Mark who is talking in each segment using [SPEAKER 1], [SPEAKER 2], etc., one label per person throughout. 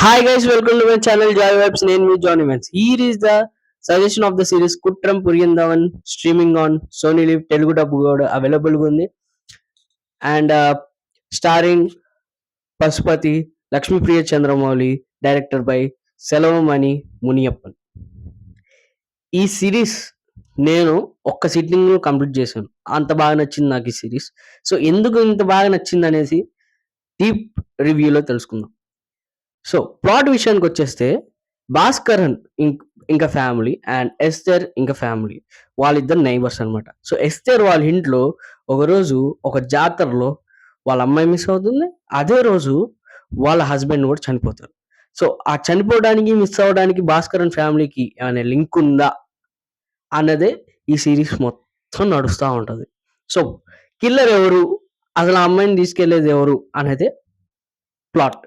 [SPEAKER 1] Hi guys, welcome to my channel Joy Vibes. Name me Johnny Vance. Here is the suggestion of the series Kutram Puriyandavan streaming on Sony Live Telugu dub కూడా available గా ఉంది and starring Pasupati, Lakshmi Priya Chandramouli, directed by Selavamani Muniyappan. ఈ series నేను ఒక్క sitting లో complete చేశాను. అంత బాగా నచ్చింది నాకు ఈ సిరీస్. సో ఎందుకు ఇంత బాగా నచ్చింది అనేసి డీప్ రివ్యూలో తెలుసుకుందాం. సో ప్లాట్ విషయానికి వచ్చేస్తే భాస్కరన్ ఇంకా ఫ్యామిలీ అండ్ ఎస్తర్ ఇంకా ఫ్యామిలీ వాళ్ళిద్దరు నైబర్స్ అనమాట. సో ఎస్తర్ వాళ్ళ ఇంట్లో ఒకరోజు ఒక జాతరలో వాళ్ళ అమ్మాయి మిస్ అవుతుంది. అదే రోజు వాళ్ళ హస్బెండ్ కూడా చనిపోతారు. సో ఆ చనిపోవడానికి మిస్ అవ్వడానికి భాస్కరన్ ఫ్యామిలీకి ఏమైనా లింక్ ఉందా అన్నదే ఈ సిరీస్ మొత్తం నడుస్తూ ఉంటుంది. సో కిల్లర్ ఎవరు, అసలు ఆ అమ్మాయిని తీసుకెళ్లేది ఎవరు అనేది ప్లాట్.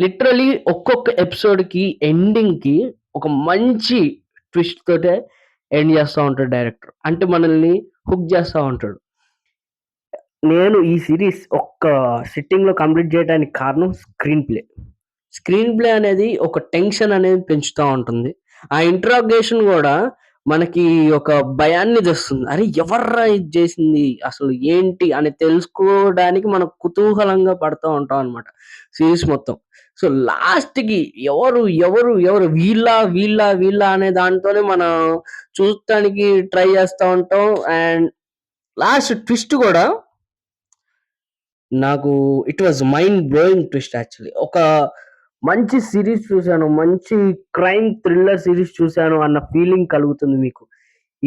[SPEAKER 1] లిటరలీ ఒక్కొక్క ఎపిసోడ్ కి ఎండింగ్ కి ఒక మంచి ట్విస్ట్ తోటే ఎండ్ చేస్తూ ఉంటాడు డైరెక్టర్. అంటే మనల్ని హుక్ చేస్తూ ఉంటాడు. నేను ఈ సిరీస్ ఒక్క సిట్టింగ్ లో కంప్లీట్ చేయడానికి కారణం స్క్రీన్ ప్లే అనేది ఒక టెన్షన్ అనేది పెంచుతూ ఉంటుంది. ఆ ఇంట్రాగేషన్ కూడా మనకి ఒక భయాన్ని తెస్తుంది. అరే ఎవర్రా ఇది చేసింది, అసలు ఏంటి అని తెలుసుకోవడానికి మనం కుతూహలంగా పడుతూ ఉంటాం అనమాట సిరీస్ మొత్తం. సో లాస్ట్ కి ఎవరు ఎవరు ఎవరు వీళ్ళ వీళ్ళ వీళ్ళ అనే దాంతోనే మనం చూడటానికి ట్రై చేస్తూ ఉంటాం. అండ్ లాస్ట్ ట్విస్ట్ కూడా నాకు it was mind blowing twist. Actually ఒక మంచి సిరీస్ చూశాను, మంచి క్రైమ్ థ్రిల్లర్ సిరీస్ చూశాను అన్న ఫీలింగ్ కలుగుతుంది మీకు.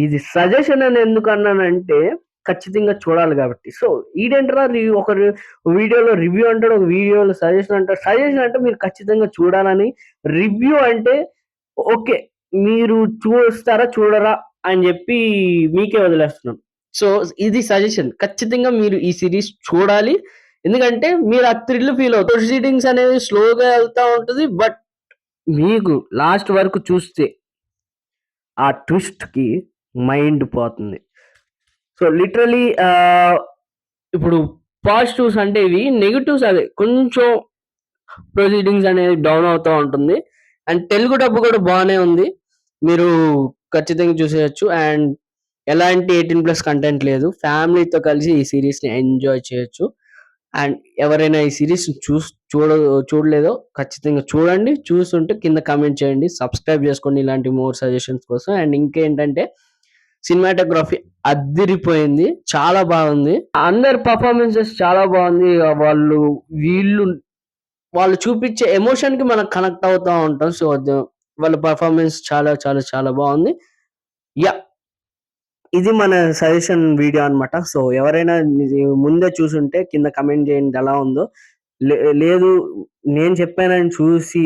[SPEAKER 1] ఇది సజెషన్ అని ఎందుకు అన్నానంటే ఖచ్చితంగా చూడాలి కాబట్టి. సో ఈడేంటరా ఒక వీడియోలో రివ్యూ అంటాడు, ఒక వీడియోలో సజెషన్ అంటాడు. సజెషన్ అంటే మీరు ఖచ్చితంగా చూడాలని, రివ్యూ అంటే ఓకే మీరు చూస్తారా చూడరా అని చెప్పి మీకే వదిలేస్తున్నాను. సో ఇది సజెషన్, ఖచ్చితంగా మీరు ఈ సిరీస్ చూడాలి. ఎందుకంటే మీరు ఆ థ్రిల్ ఫీల్ అవుతారు. ప్రొసీడింగ్స్ అనేది స్లోగా వెళ్తా ఉంటుంది, బట్ మీకు లాస్ట్ వరకు చూస్తే ఆ ట్విస్ట్ కి మైండ్ పోతుంది. సో లిటరలీ ఇప్పుడు పాజిటివ్స్ అంటే ఇవి, నెగిటివ్స్ అదే కొంచెం ప్రొసీడింగ్స్ అనేది డౌన్ అవుతూ ఉంటుంది. అండ్ తెలుగు డబ్బు కూడా బాగానే ఉంది, మీరు ఖచ్చితంగా చూసేయచ్చు. అండ్ ఎలాంటి 18+ కంటెంట్ లేదు. ఫ్యామిలీతో కలిసి ఈ సిరీస్ ని ఎంజాయ్ చేయొచ్చు. అండ్ ఎవరైనా ఈ సిరీస్ చూడలేదో ఖచ్చితంగా చూడండి. చూస్తుంటే కింద కామెంట్ చేయండి, సబ్స్క్రైబ్ చేసుకోండి ఇలాంటి మోర్ సజెషన్స్ కోసం. అండ్ ఇంకేంటంటే సినిమాటోగ్రఫీ అద్దిరిపోయింది, చాలా బాగుంది. అందరి పర్ఫార్మెన్సెస్ చాలా బాగుంది. వాళ్ళు చూపించే ఎమోషన్ కి మనం కనెక్ట్ అవుతూ ఉంటాం. సో వాళ్ళ పర్ఫార్మెన్స్ చాలా చాలా చాలా బాగుంది. యా, ఇది మన సజెషన్ వీడియో అన్నమాట. సో ఎవరైనా ముందే చూసుంటే కింద కమెంట్ చేయండి ఎలా ఉందో. లేదు నేను చెప్పానని చూసి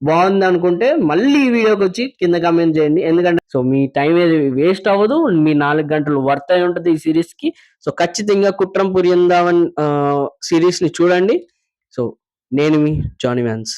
[SPEAKER 1] బాగుంది అనుకుంటే మళ్ళీ ఈ వీడియోకి వచ్చి కింద కమెంట్ చేయండి. ఎందుకంటే సో మీ టైం ఏది వేస్ట్ అవ్వదు, మీ 4 గంటలు వర్త్ అయి ఉంటుంది ఈ సిరీస్ కి. సో ఖచ్చితంగా కుట్రం పురియందావన్ సిరీస్ ని చూడండి. సో నేను మీ జానీ వ్యాన్స్.